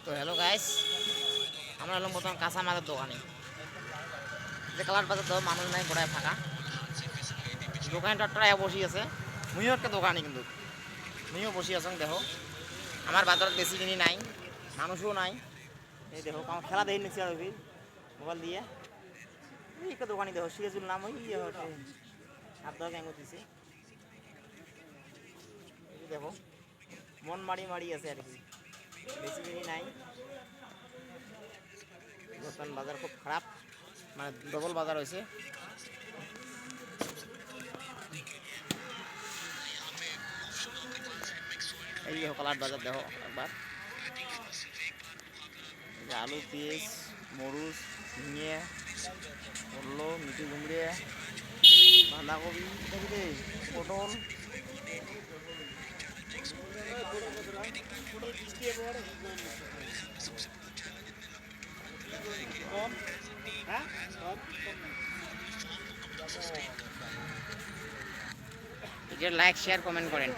তো hello guys, আমরা হলাম বর্তমান কাঁচা মাছের দোকানে। যে কালার বাজার তো মানুষ নাই, গোড়ায় ফাঁকা। দোকানে টট্টরায় বসি আছে। মুইও একটা দোকানে, কিন্তু মুইও বসি আছো। দেখো আমার বাজারত বেশি কিনি নাই, মানুষও নাই। এই দেখো আমার খেলা দেখে নিচ্ছি আর মোবাইল দিয়ে। এই একটা দোকানি দেখো, সিরাজুল নাম, ওই হাত ধোয়া গ্যাঙ্গ দিছে। এই দেখো মন মারি মারি আছে আর কি, বেশি কিনি নাই। বর্তমান বাজার খুব খারাপ, মানে ডবল বাজার হয়েছে। এই দেখো কালার বাজার দেখো একবার। আলু, পেঁয়াজ, মরুচ, ঝিঙে, করলো, মিঠি কুমড়ে, বাঁধাকপি, পটল। লাইক শেয়ার কমেন্ট করেন।